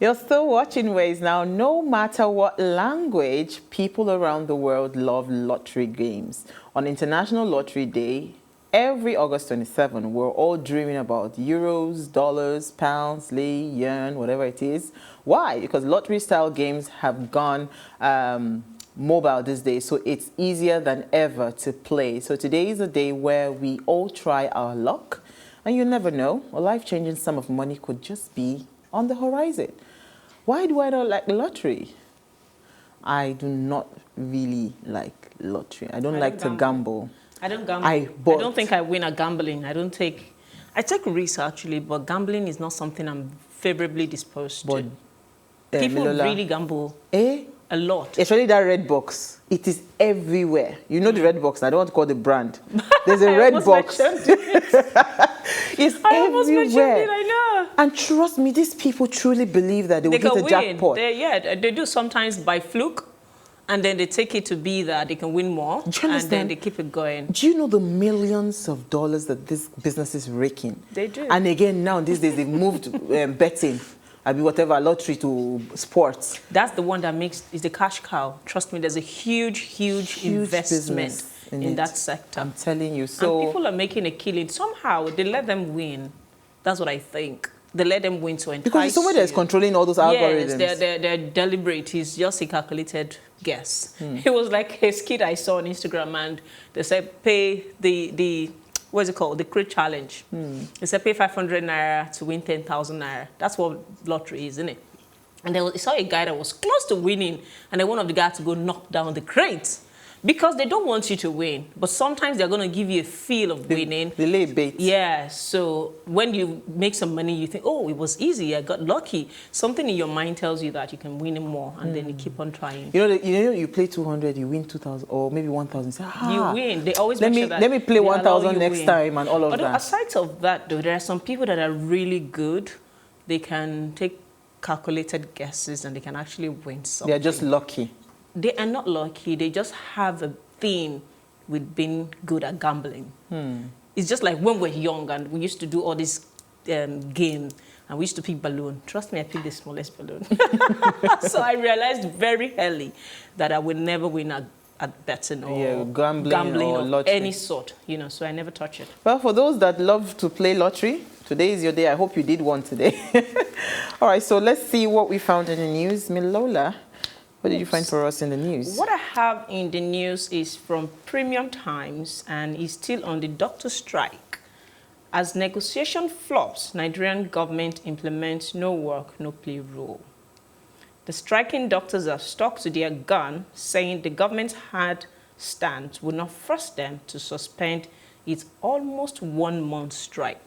You're still watching Ways now. No matter what language, people around the world love lottery games. On International Lottery Day, every August 27, we're all dreaming about euros, dollars, pounds, lei, yuan, whatever it is. Why? Because lottery-style games have gone mobile these days, so it's easier than ever to play. So today is a day where we all try our luck, and you never know, a life-changing sum of money could just be on the horizon. Why do I not like lottery? I do not really like lottery. I don't like to gamble. I don't gamble. I don't think I win at gambling. I take risks actually, but gambling is not something I'm favorably disposed to. People really gamble a lot. Especially that red box. It is everywhere. You know the red box. I don't want to call the brand. There's a red box. It's everywhere. I know. And trust me, these people truly believe that they will hit a jackpot. They do sometimes by fluke, and then they take it to be that they can win more, and then they keep it going. Do you know the millions of dollars that this business is raking? They do. And again, now these days they've moved betting. I mean, whatever, lottery to sports. That's the one that is the cash cow. Trust me, there's a huge investment in that sector. I'm telling you. So and people are making a killing. Somehow, they let them win. That's what I think. They let them win to entice because somebody that's controlling all those algorithms. Yes, they're deliberate. It's just a calculated guess. It was like a skit I saw on Instagram, and they said, pay the what's it called? The Crate Challenge. They said pay 500 naira to win 10,000 naira. That's what lottery is, isn't it? And I saw a guy that was close to winning, and then one of the guys to go knock down the crate because they don't want you to win. But sometimes they're going to give you a feel of winning. They lay bait. Yeah. So when you make some money, you think, oh, it was easy. I got lucky. Something in your mind tells you that you can win more, and then you keep on trying. You know, you play 200, you win 2,000 or maybe 1,000. You win. They always let make sure that let me play 1,000 next time and all of that. Aside of that, though, there are some people that are really good. They can take calculated guesses and they can actually win something. They are just lucky. They are not lucky. They just have a thing with being good at gambling. It's just like when we're young and we used to do all this game and we used to pick balloon. Trust me, I picked the smallest balloon. So I realized very early that I would never win at betting or gambling or lottery. any sort. You know, so I never touch it. Well, for those that love to play lottery, today is your day. I hope you did one today. All right, so let's see what we found in the news. Milola, what did you find for us in the news? What I have in the news is from Premium Times, and is still on the doctor strike. As negotiation flops, Nigerian government implements no work, no play rule. The striking doctors are stuck to their gun, saying the government's hard stance would not force them to suspend its almost 1 month strike.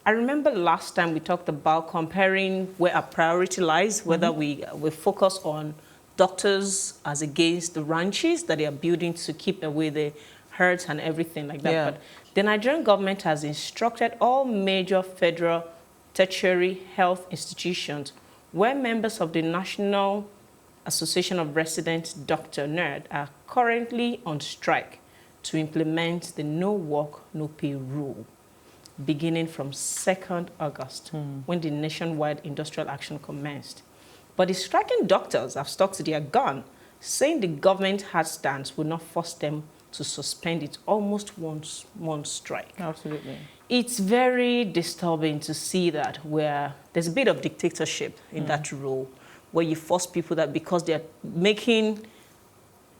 I remember last time we talked about comparing where our priority lies, whether we focus on doctors as against the ranches that they are building to keep away the herds and everything like that. Yeah. But the Nigerian government has instructed all major federal tertiary health institutions where members of the National Association of Resident Doctor NERD are currently on strike to implement the no work, no pay rule beginning from 2nd August when the nationwide industrial action commenced. But the striking doctors have stuck to their gun, saying the government hard stance will not force them to suspend its almost 1 month strike. Absolutely. It's very disturbing to see that where there's a bit of dictatorship in that rule, where you force people that because they're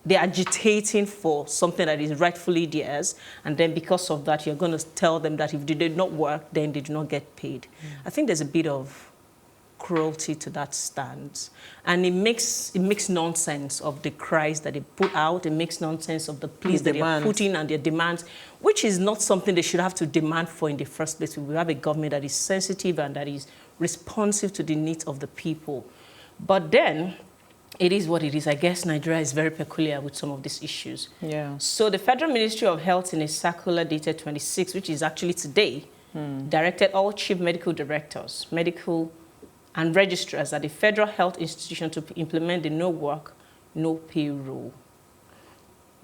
agitating for something that is rightfully theirs, and then because of that, you're going to tell them that if they did not work, then they do not get paid. I think there's a bit of cruelty to that stance, and it makes nonsense of the cries that they put out. It makes nonsense of the pleas that they're putting and their demands, which is not something they should have to demand for in the first place. We have a government that is sensitive and that is responsive to the needs of the people. But then it is what it is. I guess Nigeria is very peculiar with some of these issues. Yeah. So the Federal Ministry of Health, in a circular dated 26, which is actually today, directed all chief medical directors, medical and registrars at the Federal Health Institution to implement the no work, no pay rule.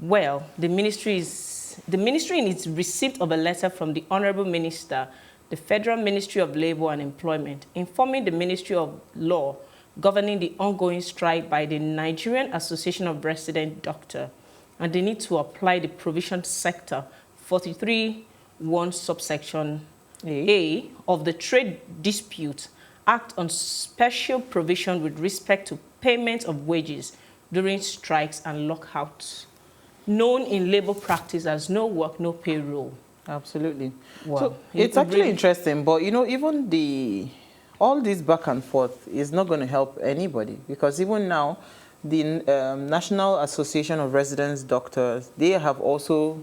Well, the ministry in its receipt of a letter from the Honorable Minister, the Federal Ministry of Labor and Employment, informing the Ministry of Law governing the ongoing strike by the Nigerian Association of Resident Doctors, and they need to apply the provision sector 43(1) subsection A of the Trade Dispute Act on special provision with respect to payment of wages during strikes and lockouts, known in labor practice as no work, no pay rule. Absolutely. Wow. So it's actually interesting, but you know, even all this back and forth is not going to help anybody, because even now, the National Association of Residents Doctors, they have also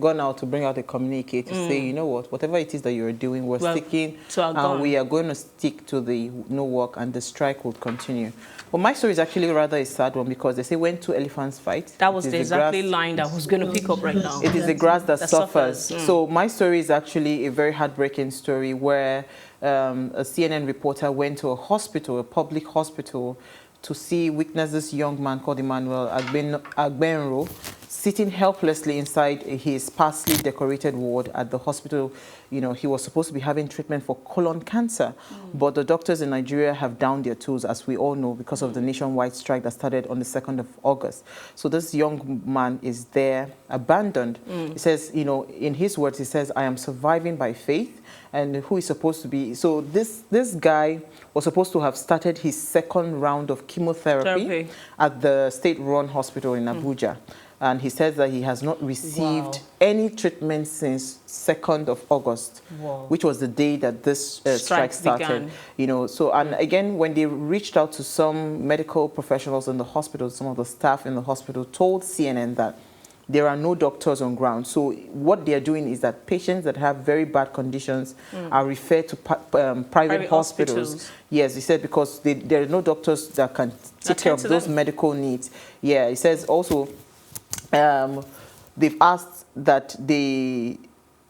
gone out to bring out a communique to say, you know what, whatever it is that you're doing, we're sticking, and we are going to stick to the no work, and the strike will continue. But my story is actually rather a sad one, because they say when two elephants fight, that was the exactly line that I was going to pick up right now. It is the grass that suffers. So my story is actually a very heartbreaking story where a CNN reporter went to a hospital, a public hospital, to witness this young man called Emmanuel Agbenro sitting helplessly inside his sparsely decorated ward at the hospital. You know, he was supposed to be having treatment for colon cancer, but the doctors in Nigeria have downed their tools, as we all know, because of the nationwide strike that started on the 2nd of August. So this young man is there, abandoned. He says, you know, in his words, he says, I am surviving by faith. And who is supposed to be, so this guy was supposed to have started his second round of chemotherapy at the state-run hospital in Abuja. And he says that he has not received any treatment since 2nd of August, which was the day that this strike started. Began. You know, so, and again, when they reached out to some medical professionals in the hospital, some of the staff in the hospital told CNN that there are no doctors on ground. So what they are doing is that patients that have very bad conditions are referred to private hospitals. Yes, he said, because there are no doctors that can take care of those medical needs. Yeah, he says also they've asked that they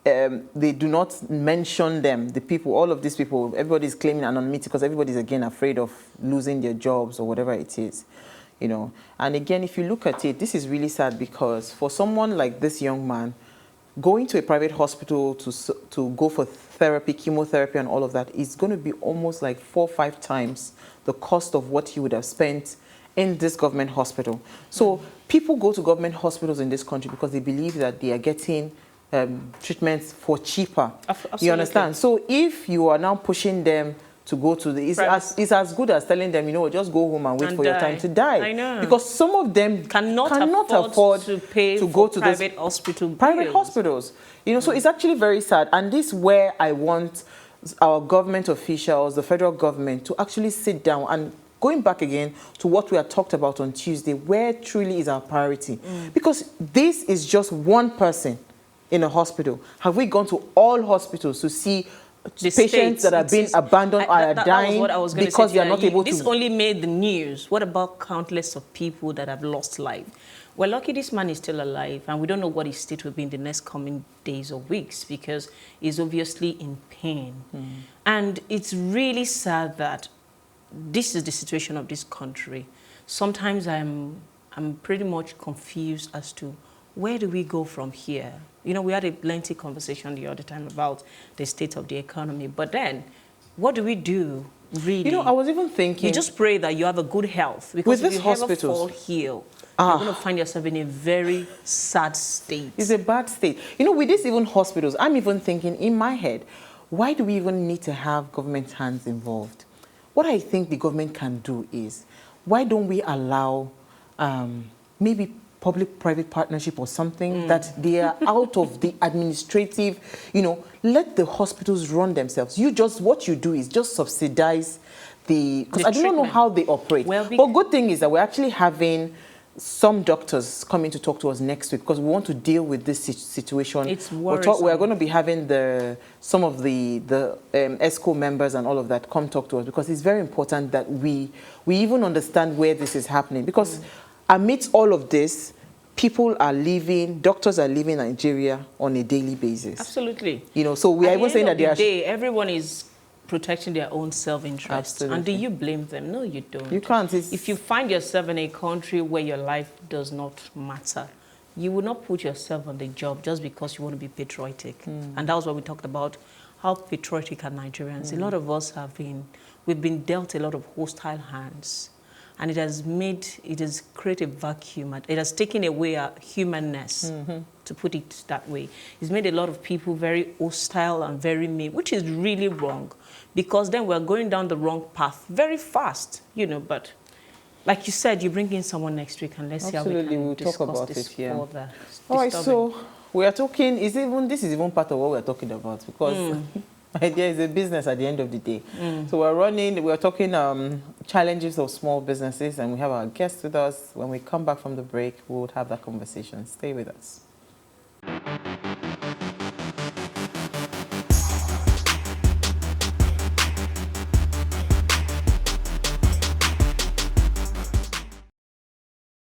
do not mention them, the people, all of these people. Everybody's claiming anonymity because everybody's, again, afraid of losing their jobs or whatever it is. You know, and again, if you look at it, this is really sad, because for someone like this young man, going to a private hospital to go for therapy, chemotherapy and all of that is going to be almost like 4 or 5 times the cost of what he would have spent in this government hospital. So people go to government hospitals in this country because they believe that they are getting treatments for cheaper. Absolutely. You understand? So if you are now pushing them to go to the, it's as good as telling them, you know, just go home and wait for your time to die. I know. Because some of them cannot afford to pay to go to private hospitals. You know, so it's actually very sad. And this is where I want our government officials, the federal government, to actually sit down and going back again to what we had talked about on Tuesday, where truly is our priority? Because this is just one person in a hospital. Have we gone to all hospitals to see the patients that are being abandoned or are dying because they are not able to? This only made the news. What about countless of people that have lost life? We're lucky this man is still alive, and we don't know what his state will be in the next coming days or weeks, because he's obviously in pain. And it's really sad that this is the situation of this country. Sometimes I'm pretty much confused as to where do we go from here? You know, we had a lengthy conversation the other time about the state of the economy, but then what do we do, really? You know, I was even thinking, you just pray that you have a good health, because if you ever fall ill, you're going to find yourself in a very sad state. It's a bad state. You know, with this even hospitals, I'm even thinking in my head, why do we even need to have government hands involved? What I think the government can do is, why don't we allow maybe public-private partnership or something, that they are out of the administrative, you know, let the hospitals run themselves. What you do is just subsidize because I do not know how they operate. Well, but good thing is that we're actually having some doctors coming to talk to us next week, because we want to deal with this situation. It's worrisome. We're going to be having some of the ESCO members and all of that come talk to us, because it's very important that we even understand where this is happening. Because amidst all of this, people are leaving, doctors are leaving Nigeria on a daily basis. Absolutely. You know, so we are even saying that everyone is protecting their own self-interest. And do you blame them? No, you don't. You can't. If you find yourself in a country where your life does not matter, you will not put yourself on the job just because you want to be patriotic. And that was what we talked about, how patriotic are Nigerians. A lot of us have been we've been dealt a lot of hostile hands. And it has created a vacuum. It has taken away our humanness, to put it that way. It's made a lot of people very hostile and very mean, which is really wrong, because then we're going down the wrong path very fast, you know. But like you said, you bring in someone next week, and let's see how we can discuss talk about this further. All right, so we are talking, this is even part of what we're talking about, because there is a business at the end of the day. So we're talking challenges of small businesses, and we have our guests with us. When we come back from the break, we'll have that conversation. Stay with us.